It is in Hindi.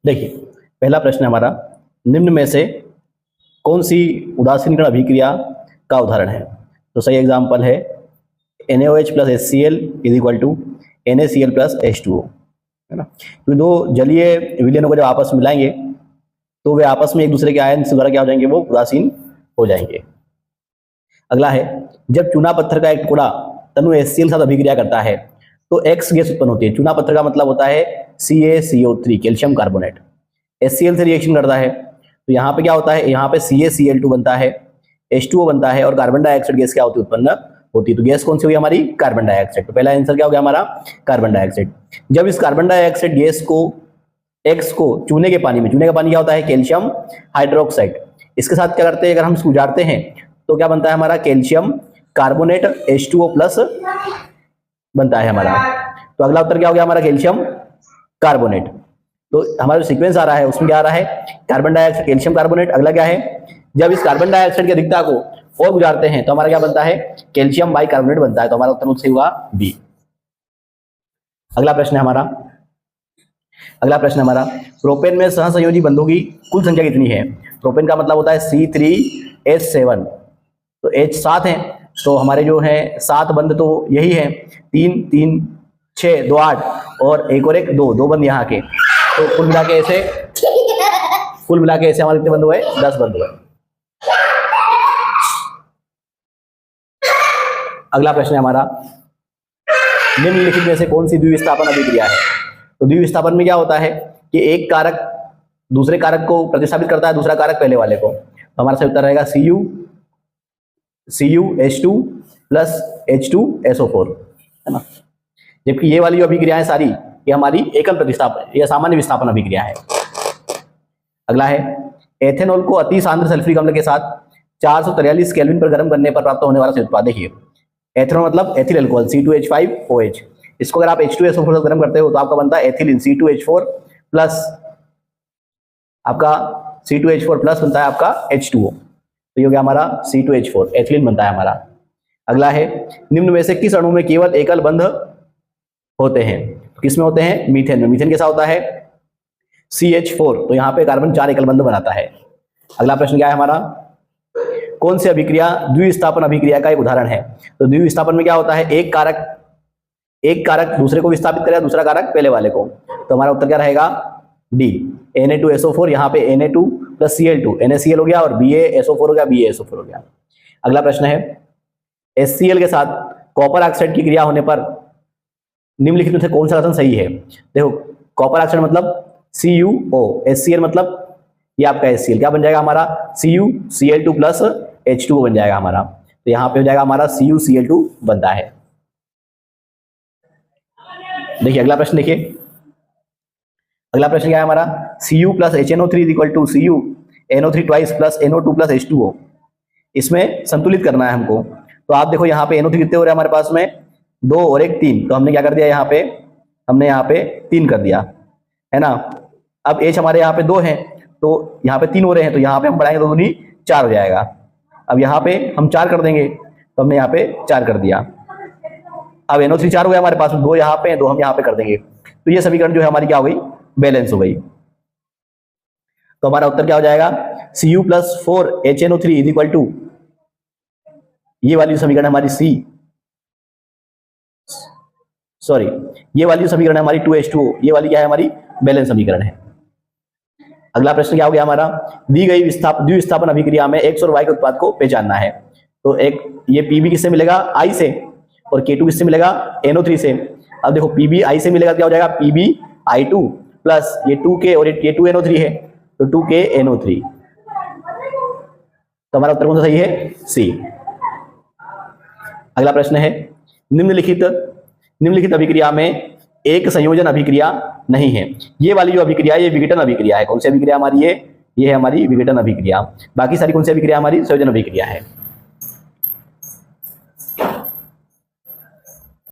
देखिए पहला प्रश्न हमारा, निम्न में से कौन सी उदासीनीकरण अभिक्रिया का उदाहरण है? तो सही एग्जाम्पल है NaOH plus HCl is equal to NaCl plus H2O, है ना। तो दो जलीय विलयनों को जब आपस में मिलाएंगे तो वे आपस में एक दूसरे के आयन द्वारा क्या हो जाएंगे, वो उदासीन हो जाएंगे। अगला है, जब चूना पत्थर का एक टुकड़ा तनु HCl साथ अभिक्रिया करता है तो X गैस उत्पन्न होती है। चूना पत्थर का मतलब होता है CaCO3 कैल्शियम कार्बोनेट। HCl से रिएक्शन करता है तो यहाँ पे क्या होता है, यहाँ पे CaCl2 बनता है, H2O बनता है और कार्बन डाइऑक्साइड गैस क्या होती है, उत्पन्न होती है। तो गैस कौन सी हुई हमारी, कार्बन डाइऑक्साइड। तो पहला आंसर क्या हो गया हमारा, कार्बन डाइऑक्साइड। जब इस कार्बन डाइऑक्साइड गैस को X को चूने के पानी में, चूने का पानी क्या होता है, कैल्शियम हाइड्रोक्साइड, इसके साथ क्या करते हैं, अगर हम इसको उजाड़ते हैं तो क्या बनता है हमारा, कैल्शियम कार्बोनेट H2O प्लस बनता है हमारा। तो अगला उत्तर क्या हो गया हमारा, कैल्शियम कार्बोनेट। तो हमारा जो सीक्वेंस आ रहा है उसमें क्या आ रहा है, कार्बन डाइऑक्साइड कैल्शियम कार्बोनेट। अगला क्या है, जब इस कार्बन डाइऑक्साइड की अधिकता को और गुजारते हैं तो हमारा क्या बनता है, कैल्शियम बाइकार्बोनेट बनता है। तो हमारा उत्तर सही हुआ बी। अगला प्रश्न है हमारा, प्रोपेन में सहसंयोजी बंधों की कुल संख्या कितनी है? प्रोपेन का मतलब होता है C3H7, तो H 7 है, तो हमारे जो है 7 बंध तो यही है, 3 3 6 2 8 और एक और एक 2 बंध यहाँ के, तो कुल मिला के ऐसे हमारे कितने बंध हुए, 10 बंध हुए। अगला प्रश्न है हमारा, निम्नलिखित में से कौन सी द्विविस्थापन अभिक्रिया है? तो द्विविस्थापन में क्या होता है कि एक कारक दूसरे कारक को प्रतिस्थापित करता है, दूसरा कारक पहले वाले को। तो हमारा सही उत्तर रहेगा CuH2 प्लस H2SO4, है ना। जबकि ये वाली जो अभिक्रियाएं सारी ये हमारी एकल प्रतिस्थापन या सामान्य विस्थापन अभिक्रिया है। अगला है, एथेनॉल को अति सांद्र सल्फ्यूरिक अम्ल के साथ 443 केल्विन पर गर्म करने पर प्राप्त होने वाला उत्पाद। देखिए एथेनॉल मतलब एथिल अल्कोहल C2H5OH, इसको अगर आप H2SO4 से गर्म करते हो तो आपका बनता है एथिलीन C2H4 प्लस, आपका C2H4 प्लस बनता है आपका H2O, तो ये हो गया हमारा C2H4 एथिलीन बनता है हमारा। अगला है, निम्न में से किस अणु में केवल एकल बंध होते हैं? किसमें होते हैं, मीथेन में। मीथेन कैसा होता है, CH4, तो यहाँ पे कार्बन 4 एकल बंध बनाता है। अगला प्रश्न क्या है हमारा, कौन सी अभिक्रिया द्विविस्थापन अभिक्रिया का एक उदाहरण है? तो द्विविस्थापन में क्या होता है, एक कारक दूसरे को विस्थापित करेगा, दूसरा कारक पहले वाले को। तो हमारा उत्तर क्या रहेगा, डी Na2SO4, यहाँ पे Na2 प्लस Cl2 NaCl हो गया और BaSO4 हो गया, BaSO4 हो गया। अगला प्रश्न है, HCl के साथ कॉपर ऑक्साइड की क्रिया होने पर निम्नलिखित में से कौन सा रासायन सही है? देखो कॉपर ऑक्साइड मतलब CuO, HCl मतलब ये आपका HCl क्या बन जाएगा हमारा, CuCl2 प्लस H2O बन जाएगा हमारा। तो यहाँ पे हो जाएगा हमारा CuCl2 बनता है। देखिए अगला प्रश्न, अगला प्रश्न क्या है हमारा, Cu plus HNO3 is equal to CuNO3 twice plus NO2 plus H2O, इसमें संतुलित करना है हमको। तो आप देखो यहाँ पे NO3 कितने हो रहे हैं हमारे पास में, 2 और 1 3, तो हमने क्या कर दिया यहाँ पे, हमने यहाँ पे 3 कर दिया, है ना। अब H हमारे यहाँ पे 2 है तो यहाँ पे 3 हो रहे हैं, तो यहाँ पे हम बढ़ाएंगे तो 2 दूनी 4 हो जाएगा। अब यहाँ पे हम 4 कर देंगे, तो हमने यहाँ पे 4 कर दिया। अब NO3 4 हो गया हमारे पास, 2 यहाँ पे 2 हम यहाँ पे कर देंगे, तो ये समीकरण जो है हमारी क्या हो गई, बैलेंस हो गई। तो हमारा उत्तर क्या हो जाएगा, Cu plus 4 HNO3 is equal to, ये वाली समीकरण हमारी ये वाली समीकरण है हमारी 2H2O, ये वाली क्या है हमारी बैलेंस समीकरण है। अगला प्रश्न क्या हो गया हमारा, दी गई द्विविस्थापन अभिक्रिया में X और Y के उत्पाद को पहचानना है। तो एक ये Pb किससे मिलेगा, I से, और K2 किससे मिलेगा, NO3 से। अब देखो Pb I से मिलेगा क्या हो जाएगा, PbI2 प्लस ये 2K और ये 2NO3 है, तो 2KNO3। तो हमारा उत्तर कौन सा सही है, C। अगला प्रश्न है, निम्नलिखित अभिक्रिया में एक संयोजन अभिक्रिया नहीं है। ये वाली जो अभिक्रिया ये विघटन अभिक्रिया है। कौन सी अभिक्रिया हमारी, ये है हमारी विघटन अभिक्रिया। बाकी सारी कौन सी अभिक्रिया हमारी, संयोजन अभिक्रिया है।